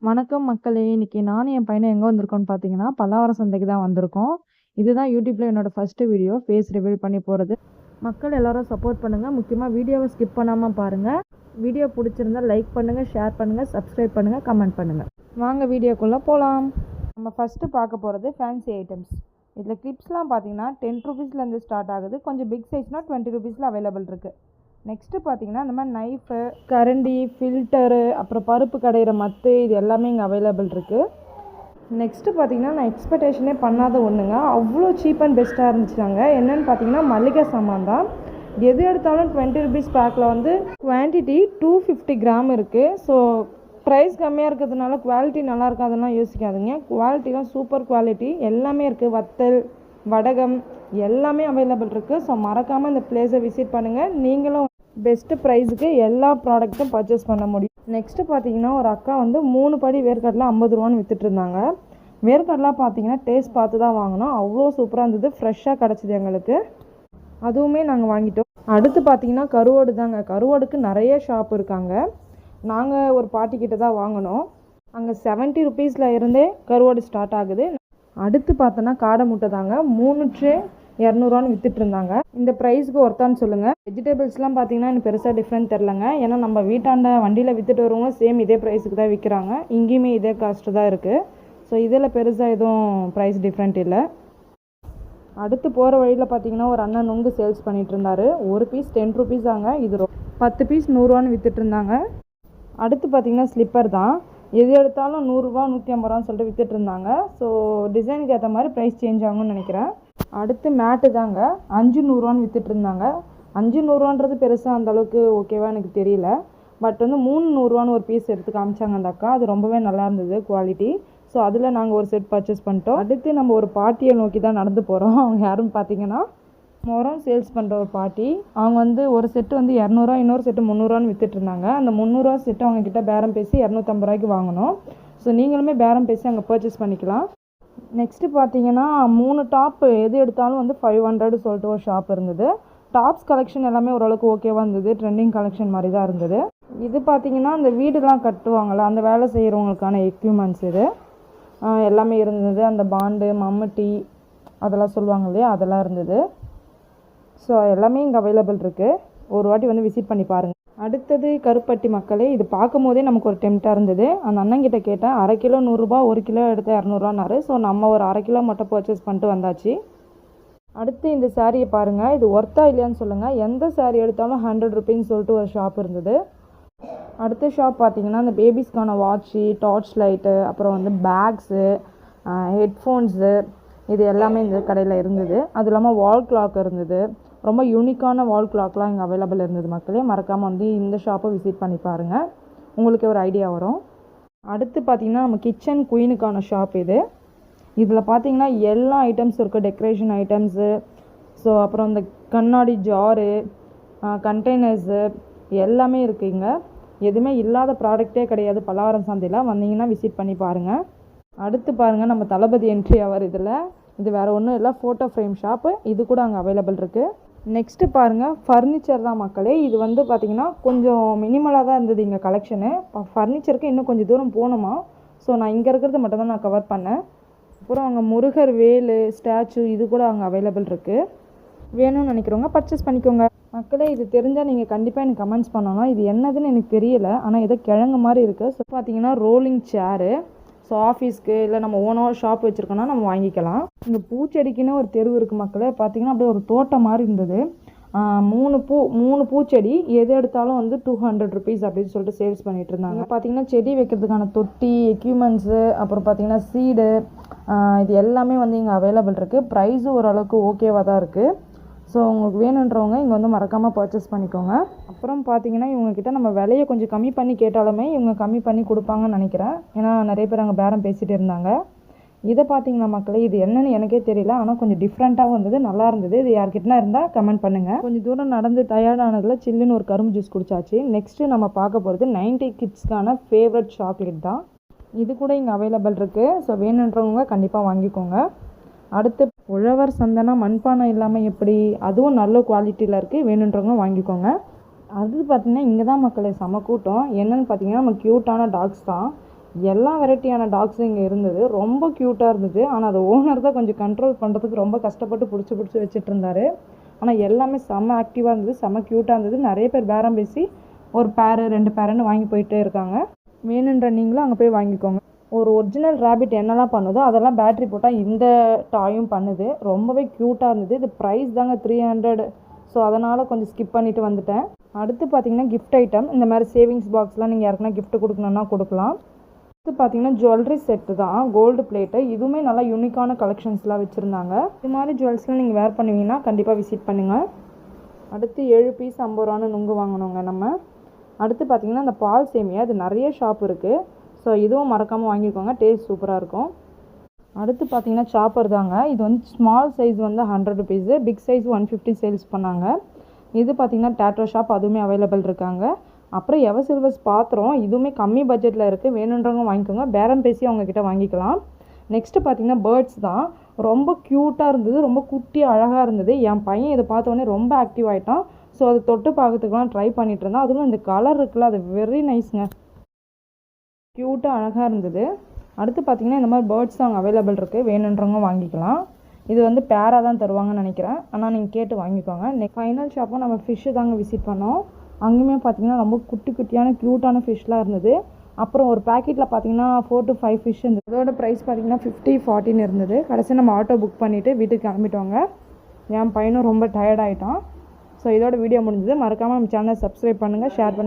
வணக்கம் மக்களே! இன்னைக்கு நானும் என் பையனும் எங்க வந்திருக்கோம்னு பார்த்தீங்கன்னா, பல்லாவரம் சந்தைக்கு தான் வந்திருக்கோம். இதுதான் யூடியூப்ல என்னோட ஃபர்ஸ்ட் வீடியோ. ஃபேஸ் ரிவீல் பண்ணி போறது. மக்கள் எல்லாரும் சப்போர்ட் பண்ணுங்க. முக்கியமா வீடியோவை ஸ்கிப் பண்ணாம பாருங்க. வீடியோ பிடிச்சிருந்தா லைக் பண்ணுங்க, ஷேர் பண்ணுங்க, சப்ஸ்கிரைப் பண்ணுங்க, கமெண்ட் பண்ணுங்க. வாங்க வீடியோக்குள்ள போலாம். நம்ம ஃபர்ஸ்ட் பார்க்க போறது ஃபேன்சி ஐட்டம்ஸ். இதுல கிளிப்ஸ்லாம் பார்த்தீங்கன்னா 10 ரூபீஸ்லேருந்து ஸ்டார்ட் ஆகுது. கொஞ்சம் பிக் சைஸ்னா 20 ரூபீஸ்ல அவைலபிள் இருக்கு. நெக்ஸ்ட்டு பார்த்தீங்கன்னா இந்த மாதிரி நைஃபு, கரண்டி, ஃபில்டரு, அப்புறம் பருப்பு கடையிற மத்து, இது எல்லாமே இங்கே அவைலபிள் இருக்குது. நெக்ஸ்ட்டு பார்த்தீங்கன்னா நான் எக்ஸ்பெக்டேஷனே பண்ணாத ஒன்றுங்க, அவ்வளோ சீப் அண்ட் பெஸ்ட்டாக இருந்துச்சுனாங்க. என்னென்னு பார்த்தீங்கன்னா மளிகை சாமான் தான். எது எடுத்தாலும் 20 ரூபீஸ் பேக்கில் வந்து குவான்டிட்டி 250 கிராம் இருக்குது. ஸோ ப்ரைஸ் கம்மியாக இருக்கிறதுனால குவாலிட்டி நல்லா இருக்காதுன்னா யோசிக்காதுங்க. குவாலிட்டிலாம் சூப்பர் குவாலிட்டி, எல்லாமே இருக்குது. வத்தல், வடகம் எல்லாமே அவைலபிள் இருக்குது. ஸோ மறக்காமல் இந்த பிளேஸை விசிட் பண்ணுங்கள். நீங்களும் பெஸ்ட்டு ப்ரைஸுக்கு எல்லா ப்ராடக்ட்டும் பர்ச்சேஸ் பண்ண முடியும். நெக்ஸ்ட்டு பார்த்தீங்கன்னா ஒரு அக்கா வந்து 3 படி வேர்க்கடலை 50 ரூபான்னு விற்றுட்ருந்தாங்க. வேர்க்கடலாம் பார்த்தீங்கன்னா டேஸ்ட் பார்த்து தான் வாங்கினோம். அவ்வளோ சூப்பராக இருந்தது, ஃப்ரெஷ்ஷாக கிடச்சிது எங்களுக்கு. அதுவுமே நாங்கள் வாங்கிட்டோம். அடுத்து பார்த்தீங்கன்னா கருவாடு தாங்க. கருவாடுக்கு நிறைய ஷாப் இருக்காங்க. நாங்கள் ஒரு பாட்டிக்கிட்ட தான் வாங்கினோம். அங்கே 70 ரூபீஸில் இருந்தே கருவாடு ஸ்டார்ட் ஆகுது. அடுத்து பார்த்தோன்னா காடை முட்டை தாங்க. 3 ட்ரே 200 விற்றுட்ருந்தாங்க. இந்த ப்ரைஸுக்கு ஒர்த்தான்னு சொல்லுங்கள். வெஜிடபிள்ஸ்லாம் பார்த்தீங்கன்னா எனக்கு பெருசாக டிஃப்ரெண்ட் தெரிலங்க. ஏன்னா நம்ம வீட்டாண்ட வண்டியில் விற்றுட்டு வரவங்க சேம் இதே ப்ரைஸுக்கு தான் விற்கிறாங்க. இங்கேயுமே இதே காஸ்ட்டு தான் இருக்குது. ஸோ இதில் பெருசாக எதுவும் ப்ரைஸ் டிஃப்ரெண்ட் இல்லை. அடுத்து போகிற வழியில் பார்த்தீங்கன்னா ஒரு அண்ணன் நுங்கு சேல்ஸ் பண்ணிகிட்டு இருந்தார். ஒரு பீஸ் 10 ரூபீஸ் தாங்க. இது 10 பீஸ் 100 விற்றுட்ருந்தாங்க. அடுத்து பார்த்தீங்கன்னா ஸ்லிப்பர் தான். எது எடுத்தாலும் 100 ரூபா 150 ரூபான்னு சொல்லிட்டு விற்றுட்டு இருந்தாங்க. ஸோ டிசைனுக்கு ஏற்ற மாதிரி ப்ரைஸ் சேஞ்ச் ஆகும்னு நினைக்கிறேன். அடுத்து மேட்டு தாங்க. 5 100 விற்றுட்டு இருந்தாங்க. 5 100 பெருசாக அந்தளவுக்கு ஓகேவா எனக்கு தெரியல. பட் வந்து 3 100 ஒரு பீஸ் எடுத்து காமிச்சாங்க அந்த அக்கா. அது ரொம்பவே நல்லா இருந்தது குவாலிட்டி. ஸோ அதில் நாங்கள் ஒரு செட் பர்ச்சேஸ் பண்ணிட்டோம். அடுத்து நம்ம ஒரு பாட்டியை நோக்கி தான் நடந்து போகிறோம். அவங்க யாருன்னு பார்த்தீங்கன்னா மரம் சேல்ஸ் பண்ணுற ஒரு பாட்டி. அவங்க வந்து ஒரு செட்டு வந்து 200, இன்னொரு செட்டு 300 விற்றுட்டு இருந்தாங்க. அந்த 300 செட்டு அவங்கக்கிட்ட பேரம் பேசி 250 ரூபாய்க்கு வாங்கினோம். ஸோ நீங்களுமே பேரம் பேசி அங்கே பர்ச்சேஸ் பண்ணிக்கலாம். நெக்ஸ்ட்டு பார்த்தீங்கன்னா 3 டாப்பு எது எடுத்தாலும் வந்து 500 சொல்லிட்டு ஒரு ஷாப் இருந்தது. டாப்ஸ் கலெக்ஷன் எல்லாமே ஓரளவுக்கு ஓகேவாக இருந்தது. ட்ரெண்டிங் கலெக்ஷன் மாதிரி தான் இருந்தது. இது பார்த்தீங்கன்னா அந்த வீடுலாம் கட்டுவாங்கள்ல, அந்த வேலை செய்கிறவங்களுக்கான எக்யூப்மெண்ட்ஸ் இது எல்லாமே இருந்தது. அந்த பாண்டு, மம்முட்டி அதெல்லாம் சொல்லுவாங்க இல்லையா, அதெல்லாம் இருந்தது. ஸோ எல்லாமே இங்கே அவைலபிள் இருக்குது. ஒரு வாட்டி வந்து விசிட் பண்ணி பாருங்கள். அடுத்தது கருப்பட்டி மக்களே. இது பார்க்கும் போதே நமக்கு ஒரு டெம்ட்டாக இருந்தது. அந்த அண்ணங்கிட்ட கேட்டேன், அரை கிலோ 100 ரூபா, 1 கிலோ எடுத்து 200 ஸோ நம்ம ஒரு அரை கிலோ மட்டும் பர்ச்சேஸ் பண்ணிட்டு வந்தாச்சு. அடுத்து இந்த சாரியை பாருங்கள். இது ஒர்த்தா இல்லையான்னு சொல்லுங்கள். எந்த சாரீ எடுத்தாலும் 100 ரூபீன்னு சொல்லிட்டு ஒரு ஷாப் இருந்தது. அடுத்த ஷாப் பார்த்தீங்கன்னா இந்த பேபிஸ்க்கான வாட்சு, டார்ச் லைட்டு, அப்புறம் வந்து பேக்ஸு, ஹெட்ஃபோன்ஸு, இது எல்லாமே இந்த கடையில் இருந்தது. அது இல்லாமல் வால் கிளாக் இருந்தது. ரொம்ப யூனிக்கான வால் கிளாக்லாம் இங்கே அவைலபிள் இருந்தது மக்களே. மறக்காமல் வந்து இந்த ஷாப்பை விசிட் பண்ணி பாருங்கள், உங்களுக்கு ஒரு ஐடியா வரும். அடுத்து பார்த்திங்கன்னா நம்ம கிச்சன் குயினுக்கான ஷாப் இது. இதில் பார்த்திங்கன்னா எல்லா ஐட்டம்ஸ் இருக்குது. டெக்கரேஷன் ஐட்டம்ஸு, ஸோ அப்புறம் இந்த கண்ணாடி ஜாரு, கண்டெய்னர்ஸு எல்லாமே இருக்குது. இங்கே எதுவுமே இல்லாத ப்ராடக்டே கிடையாது. பல்லாவரம் சந்தையில் வந்தீங்கன்னா விசிட் பண்ணி பாருங்கள். அடுத்து பாருங்கள் நம்ம தளபதி என்ட்ரி அவர். இது வேறு ஒன்றும் இல்லை, ஃபோட்டோ ஃப்ரேம் ஷாப்பு. இது கூட அங்கே அவைலபிள் இருக்குது. நெக்ஸ்ட்டு பாருங்கள் ஃபர்னிச்சர் தான் மக்களே. இது வந்து பார்த்திங்கன்னா கொஞ்சம் மினிமலாக தான் இருந்தது இங்கே கலெக்ஷனு. ஃபர்னிச்சருக்கு இன்னும் கொஞ்சம் தூரம் போகணுமா. ஸோ நான் இங்கே இருக்கிறது மட்டும் தான் நான் கவர் பண்ணேன். அப்புறம் அங்கே முருகர் வேலு ஸ்டாச்சு இது கூட அங்கே அவைலபிள் இருக்குது. வேணும்னு நினைக்கிறவங்க பர்ச்சேஸ் பண்ணிக்கோங்க மக்களே. இது தெரிஞ்சால் நீங்கள் கண்டிப்பாக எனக்கு கமெண்ட்ஸ் பண்ணணும். இது என்னதுன்னு எனக்கு தெரியலை, ஆனால் ஏதோ கிழங்கு மாதிரி இருக்குது. ஸோ பார்த்தீங்கன்னா ரோலிங் சேரு. ஸோ ஆஃபீஸ்க்கு இல்லை நம்ம ஓனாக ஷாப் வச்சுருக்கோன்னா நம்ம வாங்கிக்கலாம். இங்கே பூச்செடிக்குன்னு ஒரு தெருவு இருக்குது மக்களே. பார்த்திங்கன்னா அப்படியே ஒரு தோட்டம் மாதிரி இருந்தது. 3 பூச்செடி எது எடுத்தாலும் வந்து 200 ரூபீஸ் அப்படின்னு சொல்லிட்டு சேல்ஸ் பண்ணிகிட்டு இருந்தாங்க. பார்த்திங்கன்னா செடி வைக்கிறதுக்கான தொட்டி, எக்யூப்மெண்ட்ஸு, அப்புறம் பார்த்திங்கன்னா சீடு, இது எல்லாமே வந்து இங்கே அவைலபிள் இருக்குது. ப்ரைஸும் ஓரளவுக்கு ஓகேவாக தான் இருக்குது. ஸோ உங்களுக்கு வேணுன்றவங்க இங்கே வந்து மறக்காமல் பர்ச்சேஸ் பண்ணிக்கோங்க. அப்புறம் பார்த்தீங்கன்னா இவங்கக்கிட்ட நம்ம விலையை கொஞ்சம் கம்மி பண்ணி கேட்டாலுமே இவங்க கம்மி பண்ணி கொடுப்பாங்கன்னு நினைக்கிறேன். ஏன்னா நிறைய பேர் அங்கே பேரம் பேசிகிட்டு இருந்தாங்க. இதை பார்த்தீங்கன்னா மக்களே, இது என்னன்னு எனக்கே தெரியல, ஆனால் கொஞ்சம் டிஃப்ரெண்ட்டாகவும் இருந்தது, நல்லா இருந்தது. இது யார்கிட்டனா இருந்தால் கமெண்ட் பண்ணுங்கள். கொஞ்சம் தூரம் நடந்து டயர்டானதில் சில்லுன்னு ஒரு கரும்பு ஜூஸ் குடிச்சாச்சு. நெக்ஸ்ட்டு நம்ம பார்க்க போகிறது 90 கிட்ஸ்க்கான ஃபேவரட் சாக்லேட் தான். இது கூட இங்கே அவைலபிள் இருக்குது. ஸோ வேணுன்றவங்க கண்டிப்பாக வாங்கிக்கோங்க. அடுத்து உழவர் சந்தனா மண்பானை இல்லாமல் எப்படி, அதுவும் நல்ல குவாலிட்டியில் இருக்குது. வேணுன்றவங்க வாங்கிக்கோங்க. அது பார்த்திங்கன்னா இங்கே தான் மக்களே செம கூட்டம். என்னென்னு பார்த்தீங்கன்னா நம்ம க்யூட்டான டாக்ஸ் தான். எல்லா வெரைட்டியான டாக்ஸும் இங்கே இருந்தது. ரொம்ப க்யூட்டாக இருந்தது. ஆனால் அது ஓனர் தான் கொஞ்சம் கண்ட்ரோல் பண்ணுறதுக்கு ரொம்ப கஷ்டப்பட்டு பிடிச்சி வச்சுட்டு இருந்தார். ஆனால் எல்லாமே செம்ம ஆக்டிவாக இருந்தது, செம்ம க்யூட்டாக இருந்தது. நிறைய பேர் பேரம் பேசி ஒரு பேரு 2 பேருன்னு வாங்கி போயிட்டே இருக்காங்க. வேணுன்ற நீங்களும் அங்கே போய் வாங்கிக்கோங்க. ஒரு ஒரிஜினல் ரேபிட் என்னெல்லாம் பண்ணுதோ அதெல்லாம் பேட்ரி போட்டால் இந்த டாயும் பண்ணுது. ரொம்பவே க்யூட்டாக இருந்தது. இது ப்ரைஸ் தாங்க 300. ஸோ அதனால் கொஞ்சம் ஸ்கிப் பண்ணிவிட்டு வந்துட்டேன். அடுத்து பார்த்தீங்கன்னா கிஃப்ட் ஐட்டம். இந்த மாதிரி சேவிங்ஸ் பாக்ஸ்லாம் நீங்கள் யாருக்குன்னா கிஃப்ட் கொடுக்கணுன்னா கொடுக்கலாம். அடுத்து பார்த்தீங்கன்னா ஜுவல்லரி செட்டு தான், கோல்டு பிளேட்டு. இதுவுமே நல்லா யூனிக்கான கலெக்ஷன்ஸ்லாம் வச்சுருந்தாங்க. இது மாதிரி ஜுவல்ஸ்லாம் நீங்கள் வேர் பண்ணுவீங்கன்னா கண்டிப்பாக விசிட் பண்ணுங்கள். அடுத்து 7 பீஸ் 50 ரூபான்னு நுங்கு வாங்கினோங்க நம்ம. அடுத்து பார்த்தீங்கன்னா இந்த பால் சேமியா, இது நிறைய ஷாப் இருக்குது. ஸோ இதுவும் மறக்காமல் வாங்கிக்கோங்க, டேஸ்ட் சூப்பராக இருக்கும். அடுத்து பார்த்தீங்கன்னா சாப்பர் தாங்க. இது வந்து ஸ்மால் சைஸ் வந்து 100 ருபீஸு, பிக் சைஸ் 150 சேல்ஸ் பண்ணாங்க. இது பார்த்தீங்கன்னா டேட்டோ ஷாப், அதுவுமே அவைலபிள் இருக்காங்க. அப்புறம் எவர்சில்வர்ஸ் பாத்திரம், இதுவுமே கம்மி பட்ஜெட்டில் இருக்குது. வேணுன்றவங்க வாங்கிக்கோங்க, பேரம் பேசி அவங்கக்கிட்ட வாங்கிக்கலாம். நெக்ஸ்ட்டு பார்த்தீங்கன்னா பேர்ட்ஸ் தான். ரொம்ப க்யூட்டாக இருந்தது, ரொம்ப குட்டியாக அழகாக இருந்தது. என் பையன் இதை பார்த்தோன்னே ரொம்ப ஆக்டிவ் ஆகிட்டான். ஸோ அது தொட்டு பார்க்கறதுக்குலாம் ட்ரை பண்ணிகிட்டு இருந்தான். அதுவும் இந்த கலர் இருக்குல்ல, அது வெரி நைஸ்ங்க, க்யூட்டாக அழகாக இருந்தது. அடுத்து பார்த்தீங்கன்னா இந்த மாதிரி பேர்ட்ஸ் அங்கே அவைலபிள் இருக்குது, வேணுன்றவங்க வாங்கிக்கலாம். இது வந்து பேராக தான் தருவாங்கன்னு நினைக்கிறேன், ஆனால் நீங்கள் கேட்டு வாங்கிக்கோங்க. ஃபைனல் ஷாப்பும் நம்ம ஃபிஷ்ஷு தாங்க விசிட் பண்ணோம். அங்கேயுமே பார்த்தீங்கன்னா ரொம்ப குட்டியான க்யூட்டான ஃபிஷ்லாம் இருந்தது. அப்புறம் ஒரு பேக்கெட்டில் பார்த்தீங்கன்னா 4 to 5 ஃபிஷ் இருந்தது. அதோட ப்ரைஸ் பார்த்தீங்கன்னா 50-40 இருந்தது. கடைசி நம்ம ஆட்டோ புக் பண்ணிவிட்டு வீட்டுக்கு கிளம்பிட்டோங்க. என் பையனும் ரொம்ப டயர்ட் ஆகிட்டான். ஸோ இதோட வீடியோ முடிஞ்சது. மறக்காமல் நம்ம சேனலை சப்ஸ்கிரைப் பண்ணுங்கள், ஷேர் பண்ணுங்கள்.